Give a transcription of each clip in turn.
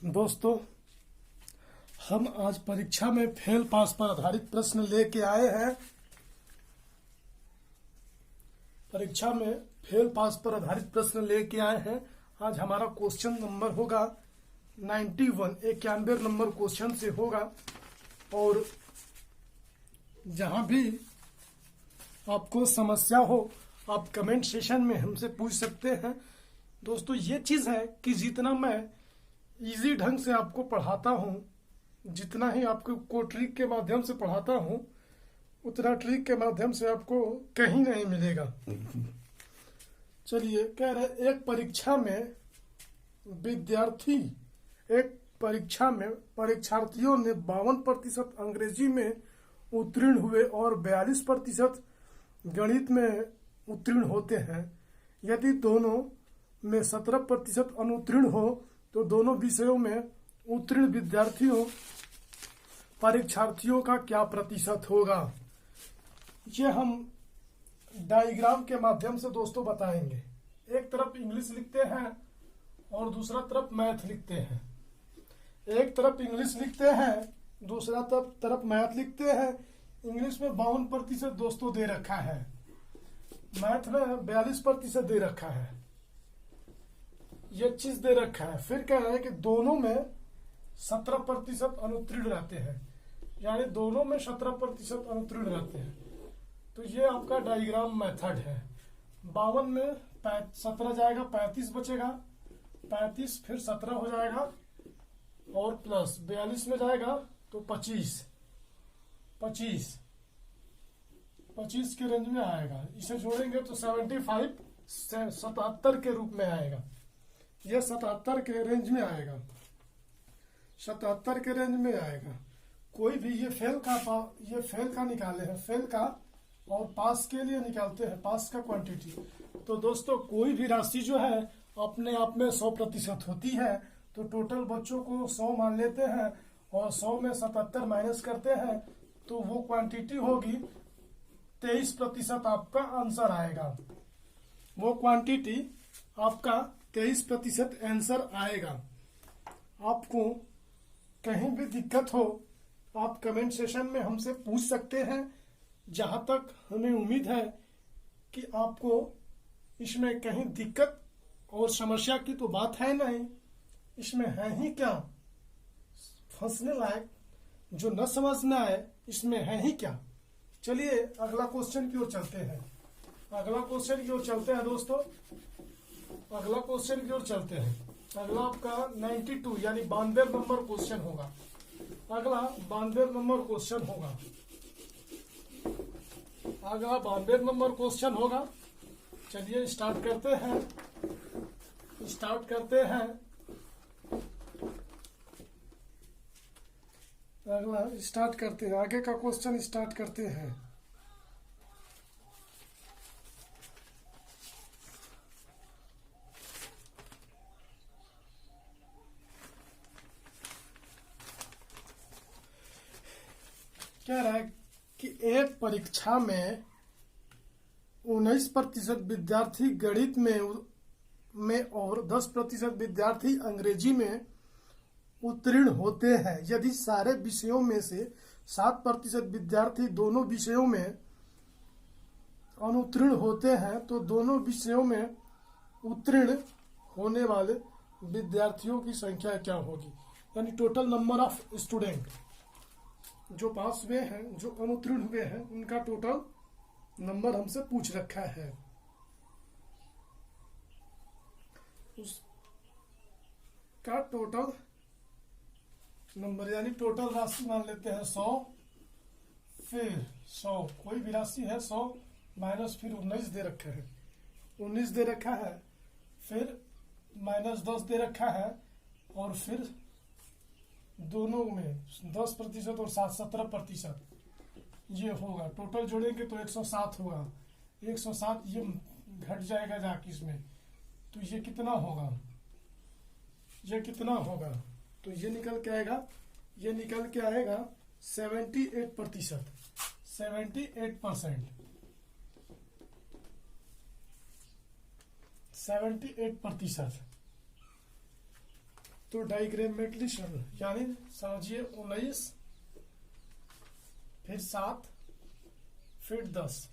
दोस्तों, हम आज परीक्षा में फेल पास पर आधारित प्रश्न लेके आए हैं। परीक्षा में फेल पास पर आधारित प्रश्न लेके आए हैं। आज हमारा क्वेश्चन नंबर होगा 91 नंबर क्वेश्चन से होगा। और जहां भी आपको समस्या हो आप कमेंट सेशन में हमसे पूछ सकते हैं। दोस्तों, ये चीज है कि जितना मैं इजी ढंग से आपको पढ़ाता हूँ, जितना ही आपको को ट्रिक के माध्यम से पढ़ाता हूँ, उतना ट्रिक के माध्यम से आपको कहीं नहीं मिलेगा। चलिए, कह रहे एक परीक्षा में परीक्षार्थियों ने 52% अंग्रेजी में उत्तीर्ण हुए और 42% गणित में उत्तीर्ण होते हैं। यदि दोनों में 17% अनुत्तीर्ण हो तो दोनों विषयों में उत्तीर्ण परीक्षार्थियों का क्या प्रतिशत होगा। ये हम डायग्राम के माध्यम से दोस्तों बताएंगे। एक तरफ इंग्लिश लिखते हैं और दूसरा तरफ मैथ लिखते हैं। एक तरफ इंग्लिश लिखते हैं, दूसरा तरफ मैथ लिखते हैं। इंग्लिश में 52% दोस्तों दे रखा है, मैथ में 42% दे रखा है। ये चीज दे रखा है। फिर कह रहा है कि दोनों में 17% अनुत्तीर्ण रहते हैं, यानी दोनों में 17% अनुत्तीर्ण रहते हैं। तो ये आपका डायग्राम मेथड है। 52 में 17 जाएगा, 35 बचेगा, 35 फिर 17 हो जाएगा और प्लस 42 में जाएगा तो 25 के रेंज में आएगा। इसे जोड़ेंगे तो 77 के रूप में आएगा। यह 77 के रेंज में आएगा, 77 के रेंज में आएगा। कोई भी ये फेल का निकाले हैं, फेल का, और पास के लिए निकालते हैं पास का क्वांटिटी। तो दोस्तों, कोई भी राशि जो है अपने आप में 100% होती है। तो टोटल बच्चों को 100 मान लेते हैं और 100 में 77 माइनस करते हैं तो वो क्वांटिटी होगी 23% आपका आंसर आएगा। वो क्वांटिटी आपका 23% आंसर आएगा। आपको कहीं भी दिक्कत हो आप कमेंट सेशन में हमसे पूछ सकते हैं। जहां तक हमें उम्मीद है कि आपको इसमें कहीं दिक्कत और समस्या की तो बात है नहीं, इसमें है ही क्या फंसने लायक, जो न समझना है इसमें है ही क्या। चलिए अगला क्वेश्चन की ओर चलते हैं। दोस्तों, अगला क्वेश्चन की ओर चलते हैं। अगला आपका 92 यानी 92 नंबर क्वेश्चन होगा। अगला 92 नंबर क्वेश्चन होगा। चलिए स्टार्ट करते हैं। आगे का क्वेश्चन स्टार्ट करते हैं। कह रहा है कि एक परीक्षा में 19% विद्यार्थी गणित में और 10% विद्यार्थी अंग्रेजी में उत्तीर्ण होते हैं। यदि सारे विषयों में से 7% विद्यार्थी दोनों विषयों में अनुत्तीर्ण होते हैं तो दोनों विषयों में उत्तीर्ण होने वाले विद्यार्थियों की संख्या क्या होगी। यानी टोटल नंबर ऑफ स्टूडेंट जो पास हुए हैं, जो अनुत्तीर्ण हुए हैं, उनका टोटल नंबर हमसे पूछ रखा है। उसका टोटल नंबर यानी टोटल राशि मान लेते हैं 100, फिर 100 कोई भी राशि है 100 माइनस फिर 19 दे रखा है, 19 दे रखा है, फिर माइनस 10 दे रखा है, और फिर दोनों में 10% और 17% ये होगा। टोटल जोड़ेंगे तो 107 होगा। 107 ये घट जाएगा जाके इसमें, तो ये कितना होगा, तो ये निकल के आएगा 78%। 78%। तो डाइग्रामेटिशन यानी समझिए 19 फिर 7 फिर 10,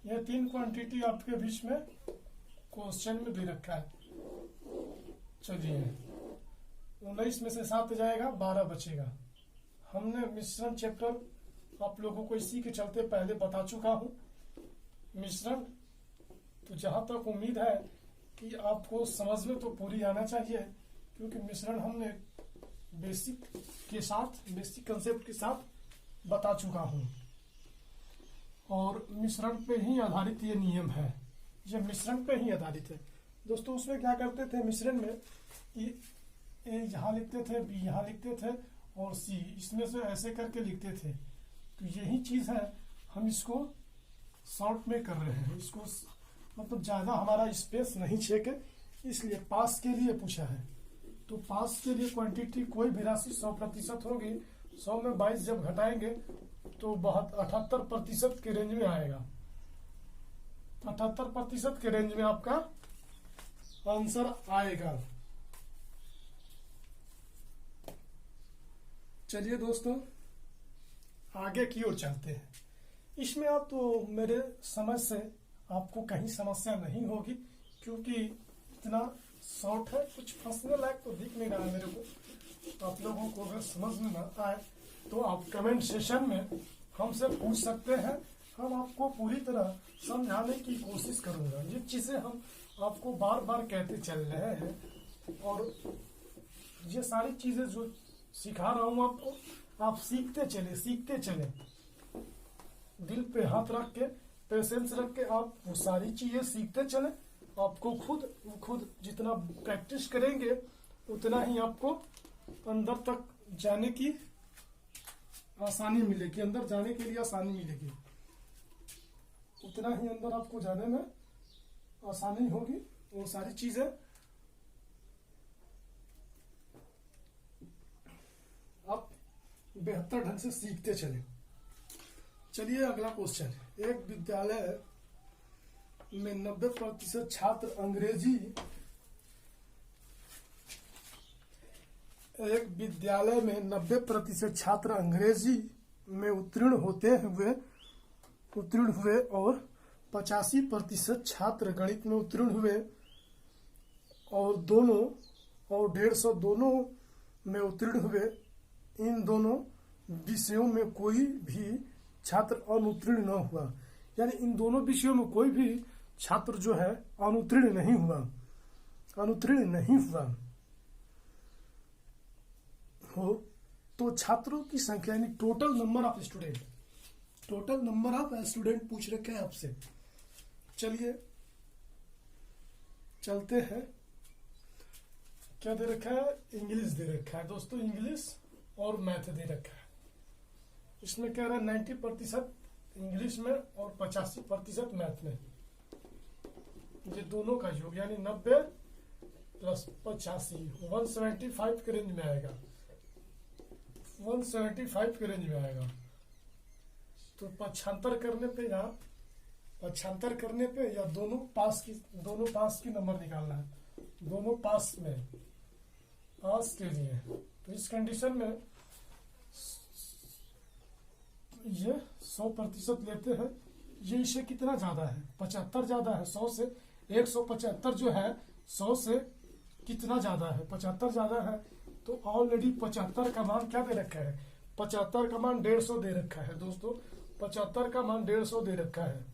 ये 3 क्वांटिटी आपके बीच में क्वेश्चन में दे रखा है। चलिए 19 में से 7 जाएगा, 12 बचेगा। हमने मिश्रण चैप्टर आप लोगों को इसी के चलते पहले बता चुका हूं। मिश्रण तो जहां तक उम्मीद है कि आपको समझ में तो पूरी आना चाहिए, क्योंकि मिश्रण हमने बेसिक के साथ, बेसिक कंसेप्ट के साथ बता चुका हूं और मिश्रण पे ही आधारित ये नियम है, ये मिश्रण पे ही आधारित है। दोस्तों उसमें क्या करते थे मिश्रण में कि ए यहाँ लिखते थे, बी यहाँ लिखते थे और सी इसमें से ऐसे करके लिखते थे। तो यही चीज है, हम इसको शॉर्ट में कर रहे हैं, इसको मतलब ज्यादा हमारा स्पेस नहीं चाहिए, इसलिए पास के लिए पूछा है। तो पास के लिए क्वांटिटी कोई भी राशि 100% होगी। 100 में 22 जब घटाएंगे तो 78% के रेंज में आएगा। 78% के रेंज में आपका आंसर आएगा। चलिए दोस्तों आगे की ओर चलते हैं। इसमें आप तो मेरे समझ से आपको कहीं समस्या नहीं होगी, क्योंकि इतना शॉर्ट है, कुछ फंसने लायक तो दिख नहीं रहा है मेरे को। आप लोगों को अगर समझ में ना आए तो आप कमेंट सेशन में हमसे पूछ सकते हैं, हम आपको पूरी तरह समझाने की कोशिश करूंगा। ये चीजें हम आपको बार बार कहते चल रहे हैं और ये सारी चीजें जो सिखा रहा हूं आपको, आप सीखते चले दिल पे हाथ रख के, पेशेंस रख के आप वो सारी चीजें सीखते चले। आपको खुद जितना प्रैक्टिस करेंगे उतना ही आपको अंदर तक जाने की आसानी मिलेगी, अंदर जाने के लिए आसानी मिलेगी, उतना ही अंदर आपको जाने में आसानी होगी। वो सारी चीजें आप बेहतर ढंग से सीखते चले। चलिए अगला क्वेश्चन। एक विद्यालय में 90% छात्र अंग्रेजी एक विद्यालय में 90% छात्र अंग्रेजी में उत्तीर्ण हुए और 85% छात्र गणित में उत्तीर्ण हुए और 150 दोनों में उत्तीर्ण हुए। इन दोनों विषयों में कोई भी छात्र अनुत्तीर्ण न हुआ, यानी इन दोनों विषयों में कोई भी छात्र जो है अनुत्तीर्ण नहीं हुआ हो तो छात्रों की संख्या यानी टोटल नंबर ऑफ स्टूडेंट पूछ रखे हैं आपसे। चलिए चलते हैं। क्या दे रखा है? इंग्लिश दे रखा है दोस्तों, इंग्लिश और मैथ दे रखा है। इसमें कह रहा है 90% इंग्लिश में और 85% मैथ में। ये दोनों का योग यानी 90 प्लस 85 175 के रेंज में आएगा, 175 के रेंज में आएगा। तो पक्षांतर करने पे या दोनों पास की नंबर निकालना है, दोनों पास के लिए। तो इस कंडीशन में ये 100% लेते हैं। ये इसे कितना ज्यादा है? 75 ज्यादा है 100 से। 175 जो है 100 से कितना ज्यादा है? 75 ज्यादा है। तो ऑलरेडी 75 का मान क्या दे रखा है? 75 का मान 150 दे रखा है दोस्तों। 75 का मान 150 दे रखा है।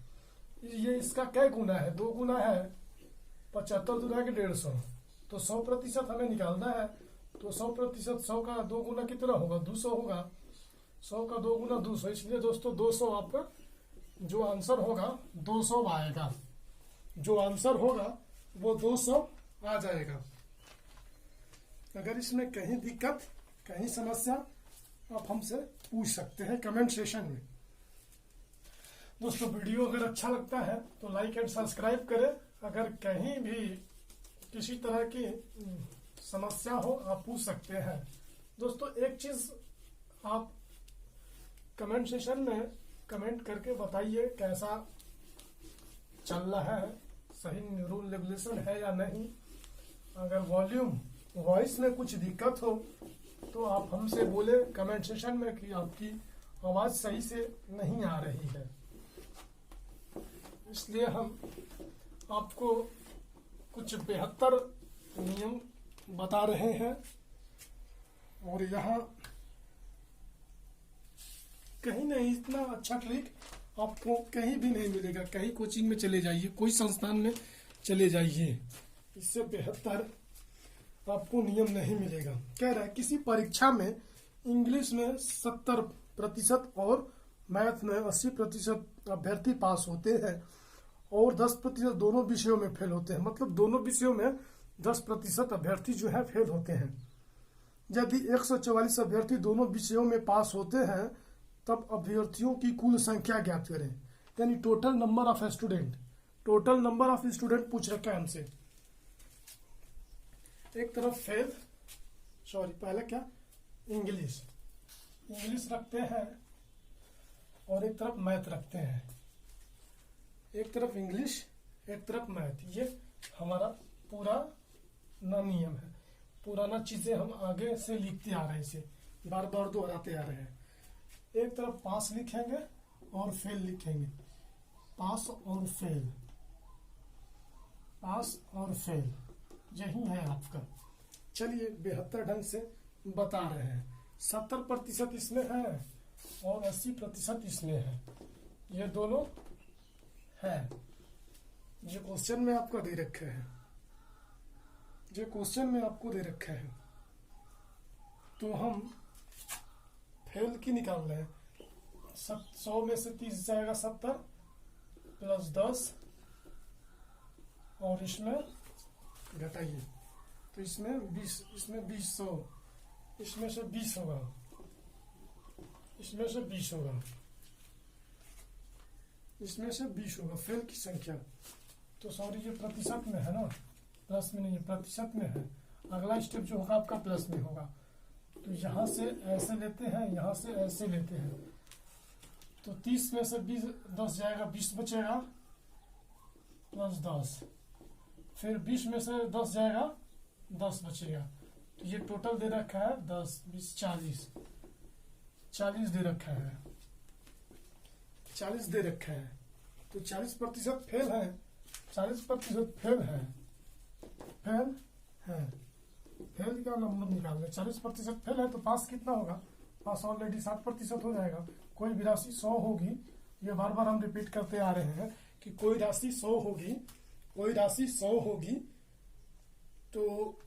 ये इसका क्या गुना है? 2 गुना है। 75 दुना के 150, तो 100% हमें निकालना है। तो 100% 100 का 2 गुना कितना होगा? 200 होगा। 100 का 2 गुना 200, इसलिए दोस्तों 200 आपका जो आंसर होगा 200 आएगा। जो आंसर होगा वो 200 आ जाएगा। अगर इसमें कहीं दिक्कत, कहीं समस्या, आप हमसे पूछ सकते हैं कमेंट सेशन में। दोस्तों वीडियो अगर अच्छा लगता है तो लाइक एंड सब्सक्राइब करें। अगर कहीं भी किसी तरह की समस्या हो आप पूछ सकते हैं। दोस्तों एक चीज आप कमेंट सेशन में कमेंट करके बताइए कैसा चल रहा है, सही रूल रेगुलेशन है या नहीं। अगर वॉल्यूम वॉइस में कुछ दिक्कत हो तो आप हमसे बोले कमेंट सेशन में कि आपकी आवाज सही से नहीं आ रही है, इसलिए हम आपको कुछ 72 नियम बता रहे हैं। और यहाँ कहीं नहीं इतना अच्छा ट्रिक आपको कहीं भी नहीं मिलेगा। कहीं कोचिंग में चले जाइए, कोई संस्थान में चले जाइए, इससे 72 आपको नियम नहीं मिलेगा। कह रहा है किसी परीक्षा में इंग्लिश में 70% और मैथ में 80% अभ्यर्थी पास होते हैं और 10% दोनों विषयों में फेल होते हैं। मतलब दोनों विषयों में 10% अभ्यर्थी जो है फेल होते हैं। यदि 144 अभ्यर्थी दोनों विषयों में पास होते हैं तब अभ्यर्थियों की कुल संख्या ज्ञात करें, यानी total number of student. Total number of student पूछ रखा है हमसे। एक तरफ फेल, सॉरी पहले क्या, इंग्लिश रखते हैं और एक तरफ मैथ रखते हैं। एक तरफ इंग्लिश, एक तरफ मैथ। ये हमारा पुराना नियम है, पुराना चीजें हम आगे से लिखते आ रहे हैं, इसे बार बार दोहराते आ रहे हैं। एक तरफ पास लिखेंगे और फेल लिखेंगे, पास और फेल, पास और फेल, यही है आपका। चलिए 72 ढंग से बता रहे हैं। 70% इसमें है और 80% इसमें है, ये दोनों है। ये क्वेश्चन में आपको दे रखे हैं, जो क्वेश्चन में आपको दे रखे हैं। तो हम फेल की निकाल रहे हैं। 100 में से 30 जाएगा 70 प्लस 10 और इसमें घटाइए तो इसमें 20, इसमें 100, इसमें से 20 होगा, इसमें से 20 होगा, इसमें से 20 होगा फेल की संख्या। तो सॉरी ये प्रतिशत में है ना, प्लस में नहीं है, प्रतिशत में है। अगला स्टेप जो होगा आपका प्लस में होगा। तो यहाँ से ऐसे लेते हैं, यहाँ से ऐसे लेते हैं। तो 30 में से 20 10 जाएगा, 20 बचेगा प्लस 10। फिर 20 में से 10 जाएगा, 10 बचेगा। तो ये टोटल दे रखा है 10 20 40 दे रखा है, 40 दे रखा है। तो 40% फेल है, 40% फेल है, फेल है। फेल का नंबर निकालना, 40% फेल है तो पास कितना होगा? पास ऑलरेडी 60% हो जाएगा। कोई भी राशि 100 होगी, ये बार बार हम रिपीट करते आ रहे हैं कि कोई राशि 100 होगी, कोई राशि 100 होगी तो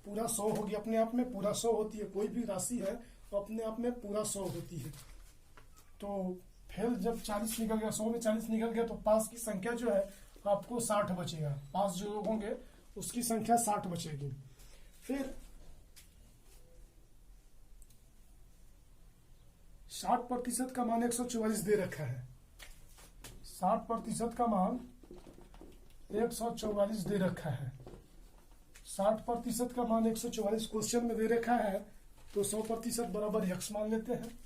पूरा 100 होगी, अपने आप में पूरा 100 होती है। कोई भी राशि है तो अपने आप में पूरा 100 होती है। तो फेल जब 40 निकल गया, 100 में 40 निकल गया, तो पास की संख्या जो है आपको 60 बचेगा। पास जो लोग होंगे उसकी संख्या 60 बचेगी। फिर 60% का मान 144 दे रखा है, 60% का मान 144 दे रखा है। 60% का मान 144 क्वेश्चन में दे रखा है, तो 100% बराबर x मान लेते हैं।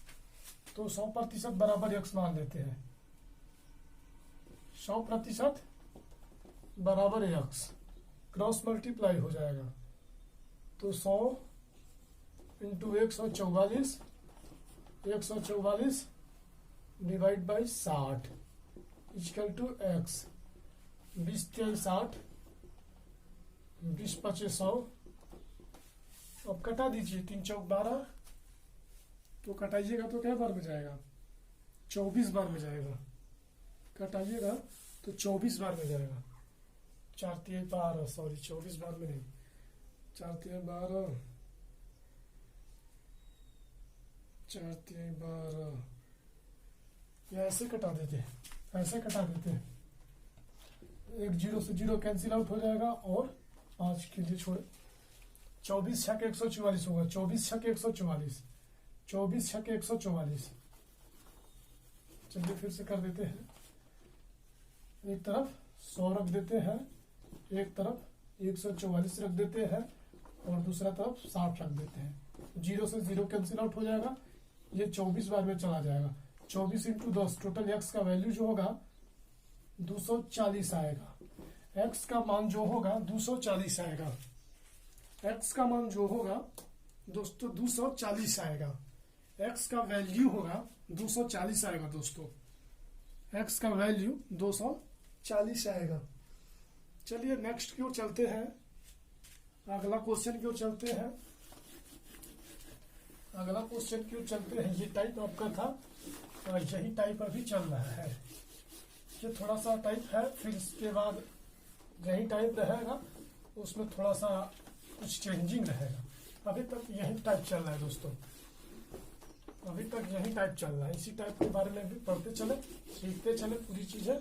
तो 100% बराबर x मान लेते हैं। 100% बराबर x, क्रॉस मल्टीप्लाई हो जाएगा। तो 100 into 144, 144 divide by 60 equal to x। 20 3 60, 20 5 100। अब कटा दीजिए, 3 चौक 12, तो कटाइएगा तो क्या बार में जाएगा? 24 बार में जाएगा। कटाइएगा तो 24 बार में जाएगा। 4 3 12, सॉरी 24 बार में नहीं, 4 3 12, 4 3 12। या ऐसे कटा देते, ऐसे कटा देते। एक 0 से 0 कैंसिल आउट हो जाएगा और 5 के लिए छोड़े। 24 छक 144 होगा, 24 छक 144, 24 छक 144। चलिए फिर से कर देते हैं। एक तरफ 100 रख देते हैं, एक तरफ 144 रख देते हैं और दूसरा तरफ 60 रख देते हैं। 0 से 0 कैंसिल आउट हो जाएगा, ये 24 बार में चला जाएगा। 24 इंटू 10, टोटल x का वैल्यू जो होगा 240 आएगा। x का मान जो होगा 240 आएगा। x का मान जो होगा दोस्तों 240 आएगा। x का वैल्यू होगा 240 आएगा दोस्तों, x का वैल्यू 240 आएगा। चलिए नेक्स्ट की ओर चलते हैं, अगला क्वेश्चन की ओर चलते हैं। अगला क्वेश्चन की ओर चलते हैं। ये टाइप आपका था और यही टाइप अभी चल रहा है। ये थोड़ा सा टाइप है, फिर इसके बाद यही टाइप रहेगा, उसमें थोड़ा सा कुछ चेंजिंग रहेगा। अभी तक यही टाइप चल रहा है दोस्तों, अभी तक यही टाइप चल रहा है। इसी टाइप के बारे में भी पढ़ते चले, सीखते चले पूरी चीजें,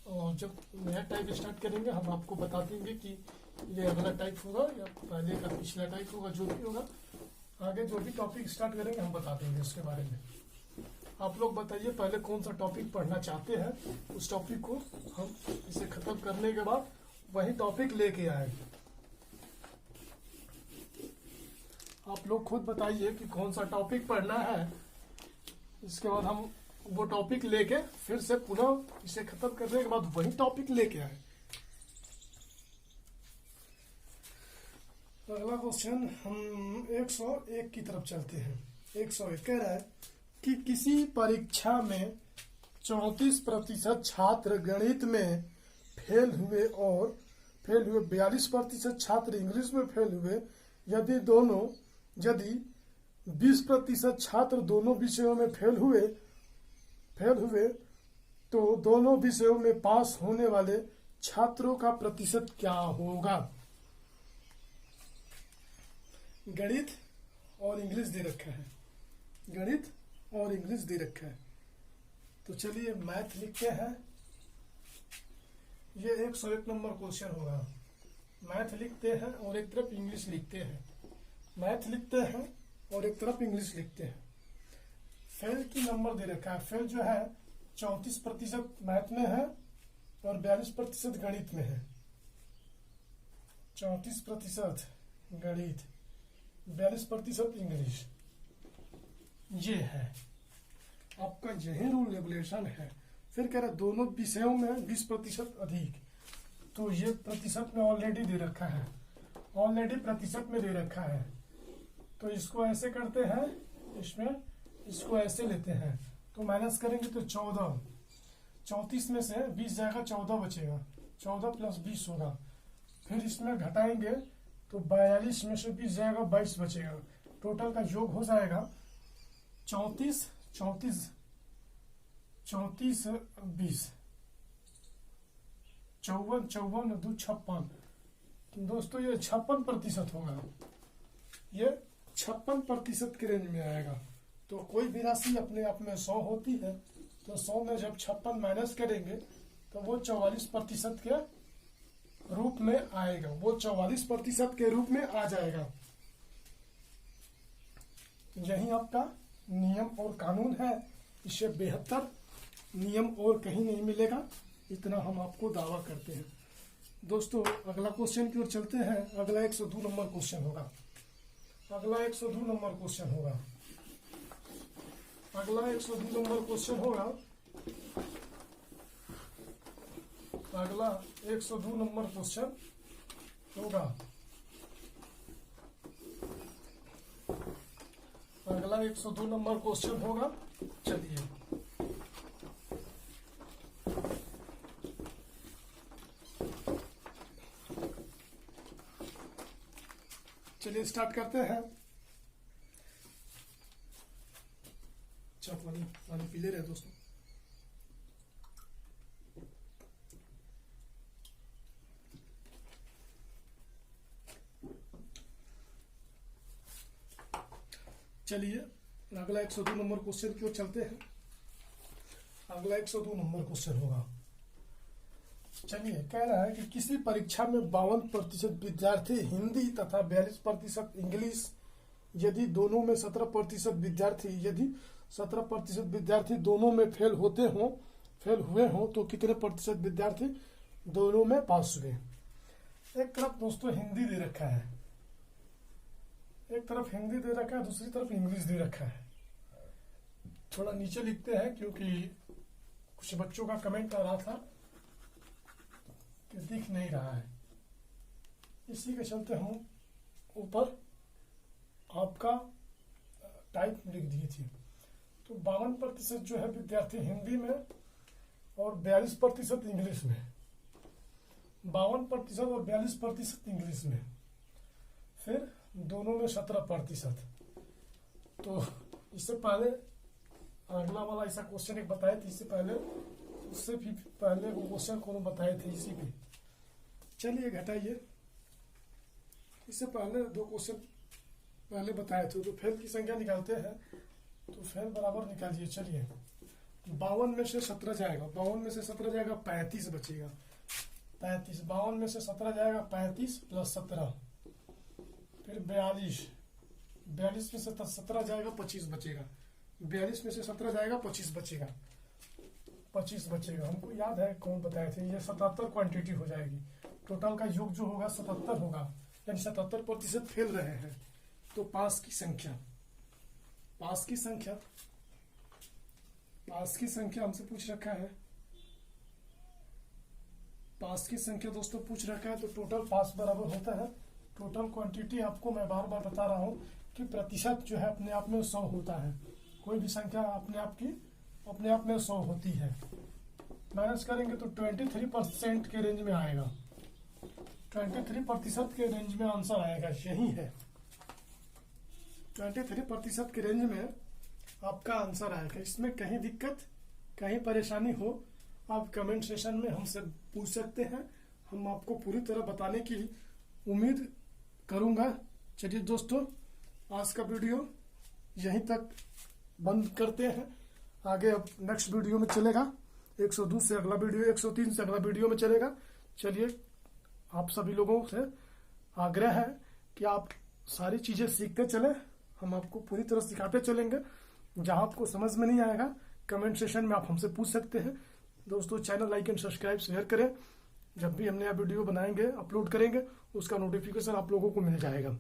और जब नया टाइप स्टार्ट करेंगे हम आपको बता देंगे कि ये अगला टाइप होगा या पहले का पिछला टाइप होगा, जो भी होगा आगे जो भी टॉपिक स्टार्ट करेंगे हम बता देंगे उसके बारे में। आप लोग बताइए पहले कौन सा टॉपिक पढ़ना चाहते हैं, उस टॉपिक को हम इसे खत्म करने के बाद वही टॉपिक लेके आएंगे। आप लोग खुद बताइए कि कौन सा टॉपिक पढ़ना है, इसके बाद हम वो टॉपिक लेके फिर से पुनः इसे खत्म करने के बाद वही टॉपिक लेके आए। अगला क्वेश्चन हम 101 की तरफ चलते हैं। 101 कह रहा है कि किसी परीक्षा में 34% छात्र गणित में फेल हुए और 42% छात्र इंग्लिश में फेल हुए। यदि 20% छात्र दोनों विषयों में फेल हुए तो दोनों विषयों में पास होने वाले छात्रों का प्रतिशत क्या होगा। गणित और इंग्लिश दे रखा है, गणित और इंग्लिश दे रखा है। तो चलिए मैथ लिखते हैं। ये 101 नंबर क्वेश्चन होगा। मैथ लिखते हैं और एक तरफ इंग्लिश लिखते हैं, मैथ लिखते हैं और एक तरफ इंग्लिश लिखते हैं। फेल की नंबर दे रखा है। फेल जो है 34% मैथ में है और 42% गणित में है। 34% गणित, 42% इंग्लिश, ये है आपका, यही रूल रेगुलेशन है। फिर कह रहा है दोनों विषयों में 20% अधिक, तो ये प्रतिशत में ऑलरेडी दे रखा है, ऑलरेडी प्रतिशत में दे रखा है। तो इसको ऐसे करते हैं, इसमें इसको ऐसे लेते हैं, तो माइनस करेंगे तो 14, 34 में से 20 जाएगा, 14 बचेगा, 14 + 20 होगा। फिर इसमें घटाएंगे तो 42 में से 20 जाएगा, 22 बचेगा। टोटल का योग हो जाएगा 34 20 54 2 56। दोस्तों ये 56% होगा, ये 56% के रेंज में आएगा। तो कोई भी राशि अपने आप में 100 होती है, तो 100 में जब 56 माइनस करेंगे तो वो 44% के रूप में आएगा, वो 44% के रूप में आ जाएगा। यही आपका नियम और कानून है, इससे बेहतर नियम और कहीं नहीं मिलेगा, इतना हम आपको दावा करते हैं। दोस्तों अगला क्वेश्चन की ओर चलते हैं। अगला 102 नंबर क्वेश्चन होगा। अगला 102 नंबर क्वेश्चन होगा। अगला 102 नंबर क्वेश्चन होगा। अगला 102 नंबर क्वेश्चन होगा। अगला 102 नंबर क्वेश्चन होगा। चलिए स्टार्ट करते हैं। पानी पी ले रहे दोस्तों। चलिए अगला 102 नंबर क्वेश्चन की ओर चलते हैं। अगला 102 नंबर क्वेश्चन होगा। चलिए कह रहा है कि किसी परीक्षा में 52% विद्यार्थी हिंदी तथा 42% इंग्लिश, यदि दोनों में 17% विद्यार्थी, यदि 17% विद्यार्थी दोनों में फेल हुए हों तो कितने प्रतिशत विद्यार्थी दोनों में पास हुए। एक तरफ दोस्तों हिंदी दे रखा है, एक तरफ हिंदी दे रखा है, दूसरी तरफ इंग्लिश दे रखा है। थोड़ा नीचे लिखते हैं क्योंकि कुछ बच्चों का कमेंट आ रहा था कि दिख नहीं रहा है, इसी के चलते हम लिख दिए थे। तो 52% जो है विद्यार्थी हिंदी में और 42% इंग्लिश में, 52% और 42% इंग्लिश में, फिर दोनों में 17%। तो इससे पहले अगला वाला ऐसा क्वेश्चन एक बताए थे, इससे पहले उससे भी पहले वो क्वेश्चन को बताए थे इसी पे। चलिए घटाइए, इससे पहले 2 क्वेश्चन पहले बताए थे। तो फेल की संख्या निकालते हैं, तो फेल बराबर निकालिए। चलिए 52 में से 17 जाएगा, 52 में से 17 जाएगा 35 बचेगा, 35, 52 में से 17 जाएगा 35 प्लस 17, फिर 42, 42 में से 17 जाएगा 25 बचेगा, 42 में से 17 जाएगा 25 बचेगा, 25 बचेगा। हमको याद है कौन बताए थे, ये 77 क्वांटिटी हो जाएगी। टोटल का योग जो होगा 77 होगा, यानी 77% फेल रहे हैं। तो पास की संख्या, पास की संख्या, पास की संख्या हमसे पूछ रखा है, पास की संख्या दोस्तों पूछ रखा है। तो टोटल पास बराबर होता है, टोटल क्वांटिटी आपको मैं बार बार बता रहा हूं कि प्रतिशत जो है अपने आप में 100 होता है। कोई भी संख्या अपने आप में 100 होती है। माइनस करेंगे तो 23% के रेंज में आएगा, 23% के रेंज में आंसर आएगा, यही है 23% के रेंज में आपका आंसर आएगा। इसमें कहीं दिक्कत, कहीं परेशानी हो, आप कमेंट सेशन में हमसे पूछ सकते हैं, हम आपको पूरी तरह बताने की उम्मीद करूंगा। चलिए दोस्तों, आज का वीडियो यहीं तक बंद करते हैं। आगे अब नेक्स्ट वीडियो में चलेगा, 102 से अगला वीडियो, 103 से अगला वीडियो में चलेगा। चलिए, आप सभी लोगों से आग्रह है कि आप सारी चीजें सीखते चले, हम आपको पूरी तरह सिखाते चलेंगे। जहां आपको समझ में नहीं आएगा, कमेंट सेशन में आप हमसे पूछ सकते हैं। दोस्तों, channel like and subscribe share करें। जब भी हम नया वीडियो बनाएंगे, अपलोड करेंगे, उसका नोटिफिकेशन आप लोगों को मिल जाएगा।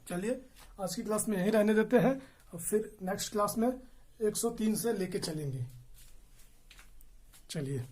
चलिए, आज की क्लास में यहीं रहने देते हैं, और फिर नेक्स्ट क्लास में 103 से लेके चलेंगे। चलिए।